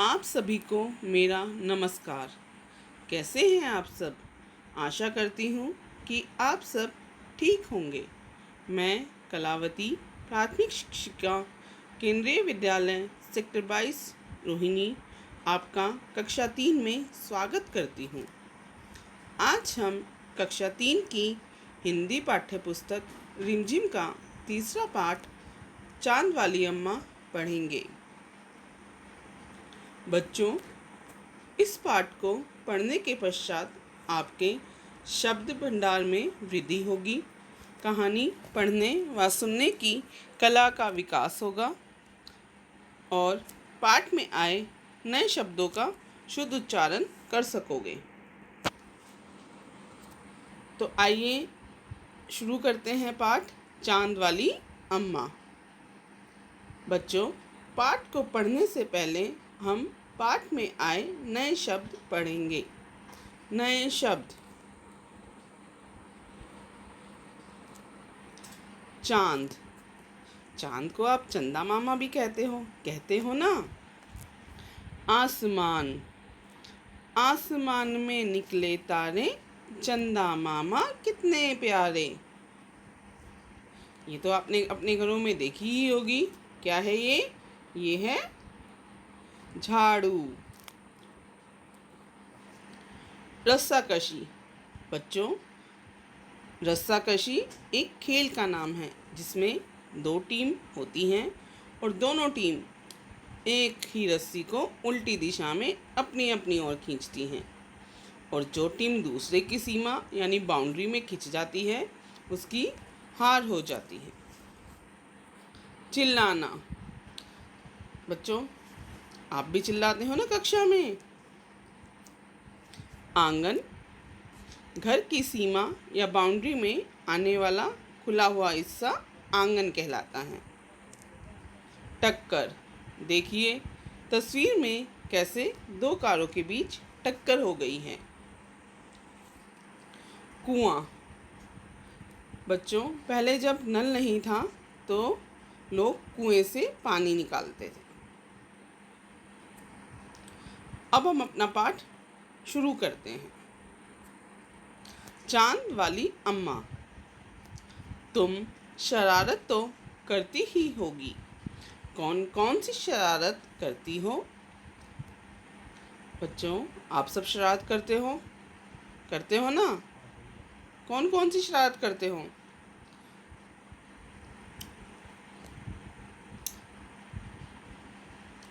आप सभी को मेरा नमस्कार। कैसे हैं आप सब? आशा करती हूँ कि आप सब ठीक होंगे। मैं कलावती, प्राथमिक शिक्षिका, केंद्रीय विद्यालय सेक्टर 22 रोहिणी, आपका कक्षा 3 में स्वागत करती हूँ। आज हम कक्षा 3 की हिंदी पाठ्य पुस्तक रिमझिम का तीसरा पाठ चांद वाली अम्मा पढ़ेंगे। बच्चों, इस पाठ को पढ़ने के पश्चात आपके शब्द भंडार में वृद्धि होगी, कहानी पढ़ने व सुनने की कला का विकास होगा और पाठ में आए नए शब्दों का शुद्ध उच्चारण कर सकोगे। तो आइए शुरू करते हैं पाठ चांद वाली अम्मा। बच्चों, पाठ को पढ़ने से पहले हम पाठ में आए नए शब्द पढ़ेंगे। नए शब्द: चांद। चांद को आप चंदा मामा भी कहते हो ना। आसमान। आसमान में निकले तारे, चंदा मामा कितने प्यारे। ये तो आपने अपने घरों में देखी ही होगी। क्या है ये है झाड़ू। रस्साकशी। बच्चों, रस्साकशी एक खेल का नाम है जिसमें 2 टीम होती हैं और दोनों टीम एक ही रस्सी को उल्टी दिशा में अपनी अपनी ओर खींचती हैं और जो टीम दूसरे की सीमा यानी बाउंड्री में खिंच जाती है उसकी हार हो जाती है। चिल्लाना। बच्चों, आप भी चिल्लाते हो ना कक्षा में। आंगन, घर की सीमा या बाउंड्री में आने वाला खुला हुआ हिस्सा आंगन कहलाता है। टक्कर। देखिए तस्वीर में कैसे 2 कारों के बीच टक्कर हो गई है। कुआं। बच्चों, पहले जब नल नहीं था तो लोग कुएं से पानी निकालते थे। अब हम अपना पाठ शुरू करते हैं। चांद वाली अम्मा। तुम शरारत तो करती ही होगी। कौन कौन सी शरारत करती हो? बच्चों, आप सब शरारत करते हो ना। कौन कौन सी शरारत करते हो?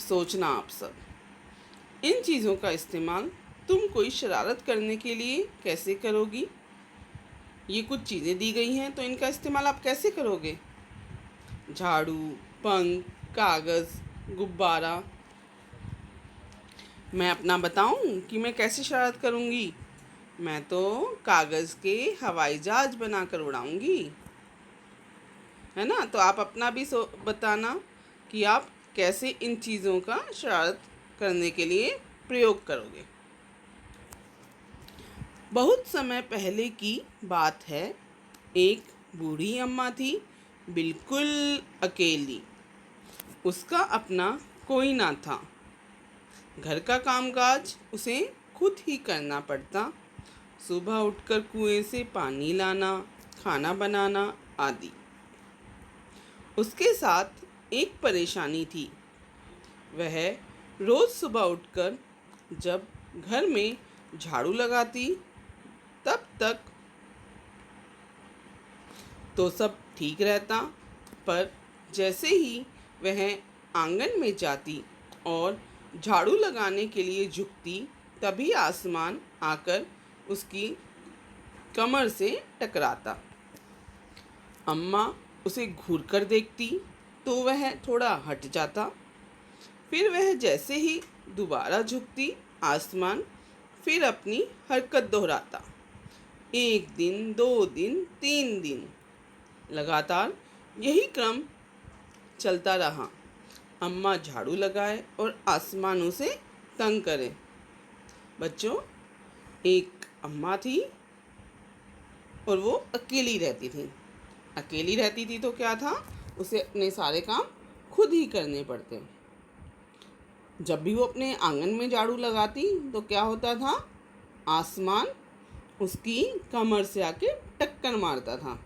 सोचना आप सब। इन चीज़ों का इस्तेमाल तुम कोई शरारत करने के लिए कैसे करोगी? ये कुछ चीज़ें दी गई हैं तो इनका इस्तेमाल आप कैसे करोगे? झाड़ू, पंख, कागज़, गुब्बारा। मैं अपना बताऊं कि मैं कैसे शरारत करूंगी? मैं तो कागज़ के हवाई जहाज बनाकर उड़ाऊंगी, है ना। तो आप अपना भी बताना कि आप कैसे इन चीज़ों का शरारत करने के लिए प्रयोग करोगे। बहुत समय पहले की बात है। एक बूढ़ी अम्मा थी, बिल्कुल अकेली। उसका अपना कोई ना था। घर का कामकाज उसे खुद ही करना पड़ता। सुबह उठकर कुएं से पानी लाना, खाना बनाना आदि। उसके साथ एक परेशानी थी। वह रोज़ सुबह उठकर जब घर में झाड़ू लगाती तब तक तो सब ठीक रहता, पर जैसे ही वह आंगन में जाती और झाड़ू लगाने के लिए झुकती तभी आसमान आकर उसकी कमर से टकराता। अम्मा उसे घूरकर देखती तो वह थोड़ा हट जाता। फिर वह जैसे ही दोबारा झुकती, आसमान फिर अपनी हरकत दोहराता। 1 दिन, 2 दिन, 3 दिन लगातार यही क्रम चलता रहा। अम्मा झाड़ू लगाए और आसमान उसे तंग करे। बच्चों, एक अम्मा थी और वो अकेली रहती थी। अकेली रहती थी तो क्या था, उसे अपने सारे काम खुद ही करने पड़ते। जब भी वो अपने आंगन में झाड़ू लगाती तो क्या होता था, आसमान उसकी कमर से आके टक्कर मारता था।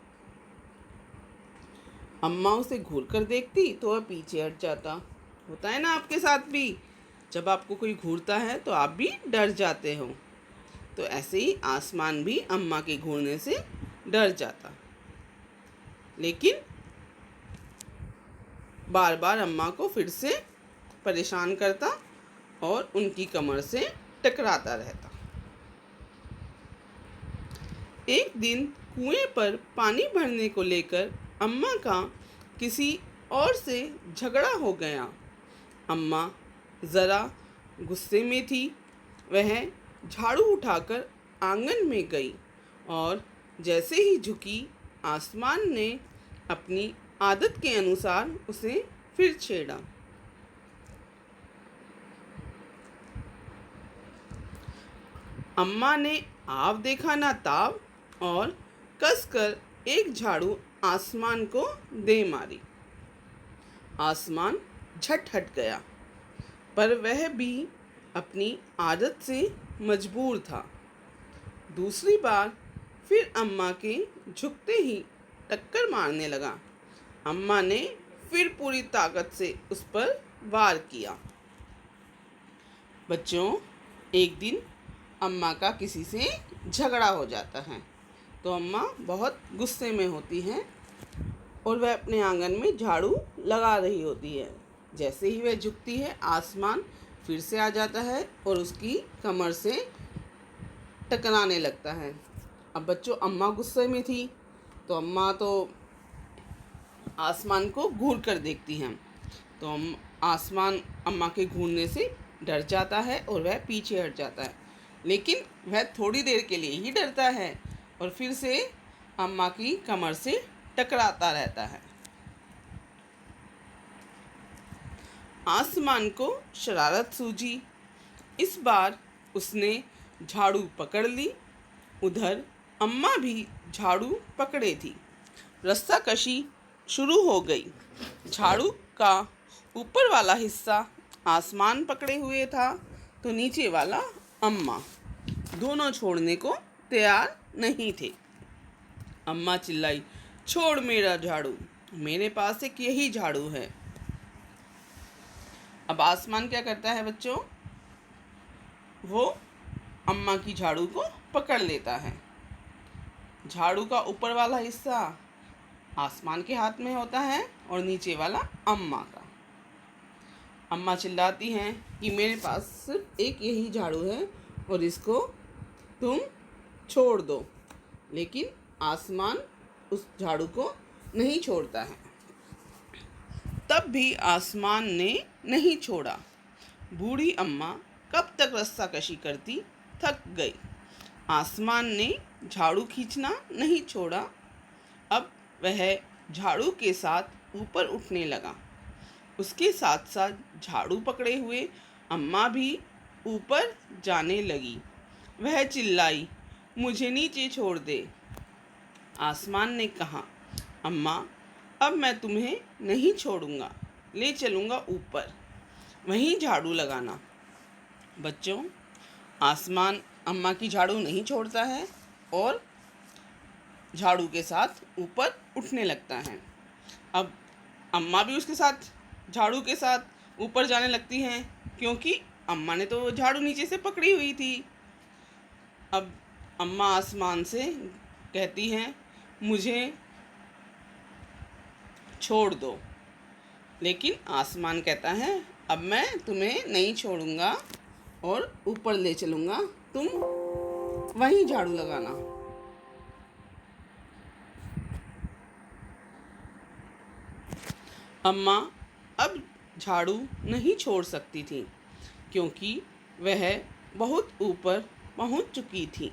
अम्मा उसे घूर कर देखती तो वह पीछे हट जाता। होता है ना आपके साथ भी, जब आपको कोई घूरता है तो आप भी डर जाते हो। तो ऐसे ही आसमान भी अम्मा के घूरने से डर जाता, लेकिन बार बार अम्मा को फिर से परेशान करता और उनकी कमर से टकराता रहता। एक दिन कुएं पर पानी भरने को लेकर अम्मा का किसी और से झगड़ा हो गया। अम्मा ज़रा गुस्से में थी। वह झाड़ू उठाकर आंगन में गई और जैसे ही झुकी, आसमान ने अपनी आदत के अनुसार उसे फिर छेड़ा। अम्मा ने आव देखा ना ताव और कसकर एक झाड़ू आसमान को दे मारी। आसमान झट हट गया, पर वह भी अपनी आदत से मजबूर था। दूसरी बार फिर अम्मा के झुकते ही टक्कर मारने लगा। अम्मा ने फिर पूरी ताकत से उस पर वार किया। बच्चों, एक दिन अम्मा का किसी से झगड़ा हो जाता है तो अम्मा बहुत गुस्से में होती हैं और वह अपने आंगन में झाड़ू लगा रही होती है। जैसे ही वह झुकती है, आसमान फिर से आ जाता है और उसकी कमर से टकराने लगता है। अब बच्चों, अम्मा गुस्से में थी तो अम्मा तो आसमान को घूर कर देखती हैं, तो आसमान अम्मा के घूरने से डर जाता है और वह पीछे हट जाता है। लेकिन वह थोड़ी देर के लिए ही डरता है और फिर से अम्मा की कमर से टकराता रहता है। आसमान को शरारत सूझी। इस बार उसने झाड़ू पकड़ ली। उधर अम्मा भी झाड़ू पकड़े थी। रस्साकशी शुरू हो गई। झाड़ू का ऊपर वाला हिस्सा आसमान पकड़े हुए था तो नीचे वाला अम्मा। दोनों छोड़ने को तैयार नहीं थे। अम्मा चिल्लाई, छोड़ मेरा झाड़ू, मेरे पास एक यही झाड़ू है। अब आसमान क्या करता है बच्चों, वो अम्मा की झाड़ू को पकड़ लेता है। झाड़ू का ऊपर वाला हिस्सा आसमान के हाथ में होता है और नीचे वाला अम्मा का। अम्मा चिल्लाती हैं कि मेरे पास सिर्फ एक यही झाड़ू है और इसको तुम छोड़ दो, लेकिन आसमान उस झाड़ू को नहीं छोड़ता है। तब भी आसमान ने नहीं छोड़ा। बूढ़ी अम्मा कब तक रस्साकशी करती, थक गई। आसमान ने झाड़ू खींचना नहीं छोड़ा। अब वह झाड़ू के साथ ऊपर उठने लगा। उसके साथ साथ झाड़ू पकड़े हुए अम्मा भी ऊपर जाने लगी। वह चिल्लाई, मुझे नीचे छोड़ दे। आसमान ने कहा, अम्मा, अब मैं तुम्हें नहीं छोड़ूंगा, ले चलूँगा ऊपर, वहीं झाड़ू लगाना। बच्चों, आसमान अम्मा की झाड़ू नहीं छोड़ता है और झाड़ू के साथ ऊपर उठने लगता है। अब अम्मा भी उसके साथ झाड़ू के साथ ऊपर जाने लगती हैं, क्योंकि अम्मा ने तो झाड़ू नीचे से पकड़ी हुई थी। अब अम्मा आसमान से कहती हैं, मुझे छोड़ दो, लेकिन आसमान कहता है, अब मैं तुम्हें नहीं छोड़ूंगा और ऊपर ले चलूँगा, तुम वहीं झाड़ू लगाना। अम्मा अब झाड़ू नहीं छोड़ सकती थी, क्योंकि वह बहुत ऊपर पहुंच चुकी थी।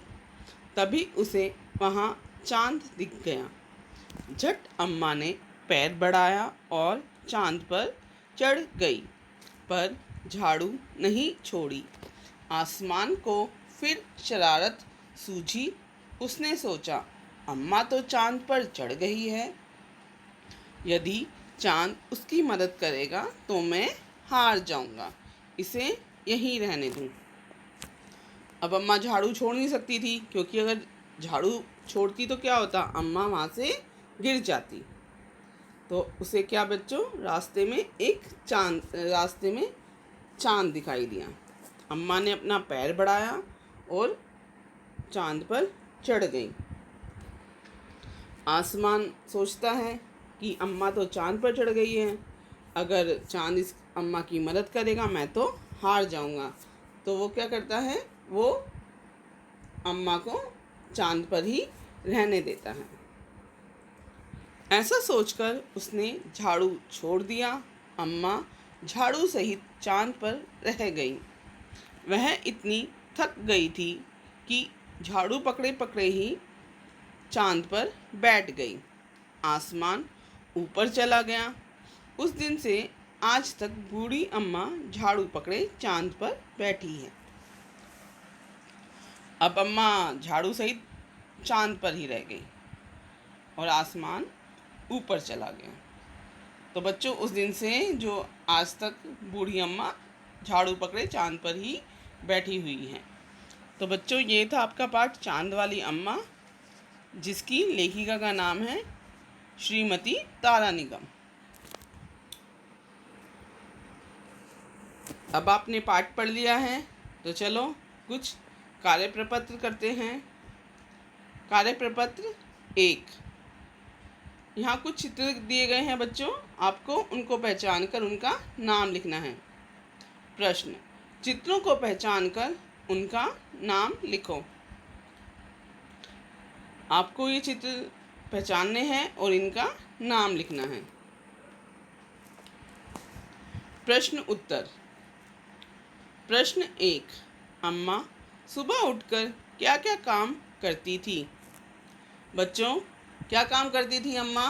तभी उसे वहां चांद दिख गया। झट अम्मा ने पैर बढ़ाया और चांद पर चढ़ गई, पर झाड़ू नहीं छोड़ी। आसमान को फिर शरारत सूझी। उसने सोचा, अम्मा तो चांद पर चढ़ गई है, यदि चांद उसकी मदद करेगा तो मैं हार जाऊंगा, इसे यहीं रहने दूं। अब अम्मा झाड़ू छोड़ नहीं सकती थी, क्योंकि अगर झाड़ू छोड़ती तो क्या होता, अम्मा वहाँ से गिर जाती। तो उसे क्या बच्चों, रास्ते में चांद दिखाई दिया। अम्मा ने अपना पैर बढ़ाया और चांद पर चढ़ गई। आसमान सोचता है कि अम्मा तो चांद पर चढ़ गई है, अगर चांद इस अम्मा की मदद करेगा मैं तो हार जाऊंगा। तो वो क्या करता है, वो अम्मा को चांद पर ही रहने देता है। ऐसा सोचकर उसने झाड़ू छोड़ दिया। अम्मा झाड़ू सहित चांद पर रह गई। वह इतनी थक गई थी कि झाड़ू पकड़े पकड़े ही चांद पर बैठ गई। आसमान ऊपर चला गया। उस दिन से आज तक बूढ़ी अम्मा झाड़ू पकड़े चांद पर बैठी है। अब अम्मा झाड़ू सहित चांद पर ही रह गई और आसमान ऊपर चला गया। तो बच्चों, उस दिन से जो आज तक बूढ़ी अम्मा झाड़ू पकड़े चांद पर ही बैठी हुई हैं। तो बच्चों, ये था आपका पाठ चांद वाली अम्मा, जिसकी लेखिका का नाम है श्रीमती तारा निगम। अब आपने पाठ पढ़ लिया है, तो चलो कुछ कार्य प्रपत्र करते हैं। कार्य प्रपत्र 1। यहाँ कुछ चित्र दिए गए हैं बच्चों, आपको उनको पहचान कर उनका नाम लिखना है। प्रश्न, चित्रों को पहचान कर उनका नाम लिखो। आपको ये चित्र पहचानने हैं और इनका नाम लिखना है। प्रश्न उत्तर। प्रश्न 1, अम्मा सुबह उठकर क्या क्या काम करती थी? बच्चों, क्या काम करती थी अम्मा?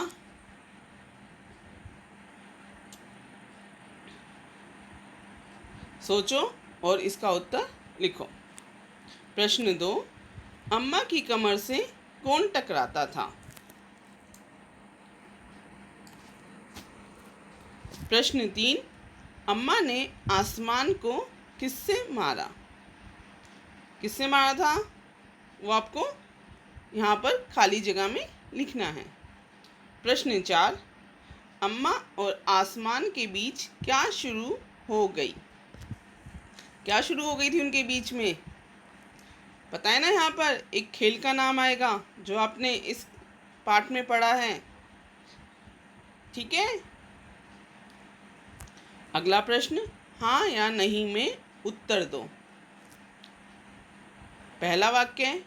सोचो और इसका उत्तर लिखो। प्रश्न 2, अम्मा की कमर से कौन टकराता था? प्रश्न 3, अम्मा ने आसमान को किससे मारा? किससे मारा था वो आपको यहाँ पर खाली जगह में लिखना है। प्रश्न 4, अम्मा और आसमान के बीच क्या शुरू हो गई? क्या शुरू हो गई थी उनके बीच में? पता है ना, यहाँ पर एक खेल का नाम आएगा जो आपने इस पाठ में पढ़ा है। ठीक है। अगला प्रश्न, हाँ या नहीं में उत्तर दो। पहला वाक्य,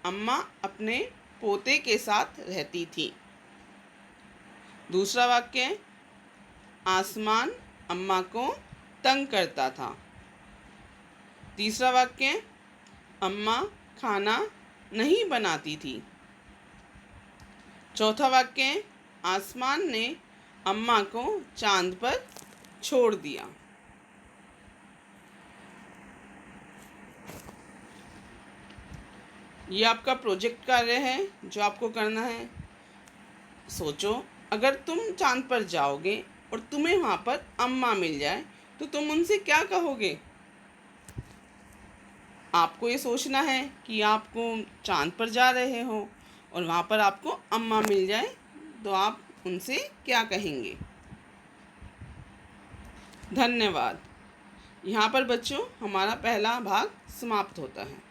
अम्मा अपने पोते के साथ रहती थी। दूसरा वाक्य, आसमान अम्मा को तंग करता था। तीसरा वाक्य, अम्मा खाना नहीं बनाती थी। चौथा वाक्य, आसमान ने अम्मा को चांद पर छोड़ दिया। ये आपका प्रोजेक्ट कार्य है जो आपको करना है। सोचो, अगर तुम चांद पर जाओगे और तुम्हें वहाँ पर अम्मा मिल जाए तो तुम उनसे क्या कहोगे? आपको ये सोचना है कि आपको चांद पर जा रहे हो और वहाँ पर आपको अम्मा मिल जाए तो आप उनसे क्या कहेंगे? धन्यवाद। यहाँ पर बच्चों हमारा पहला भाग समाप्त होता है।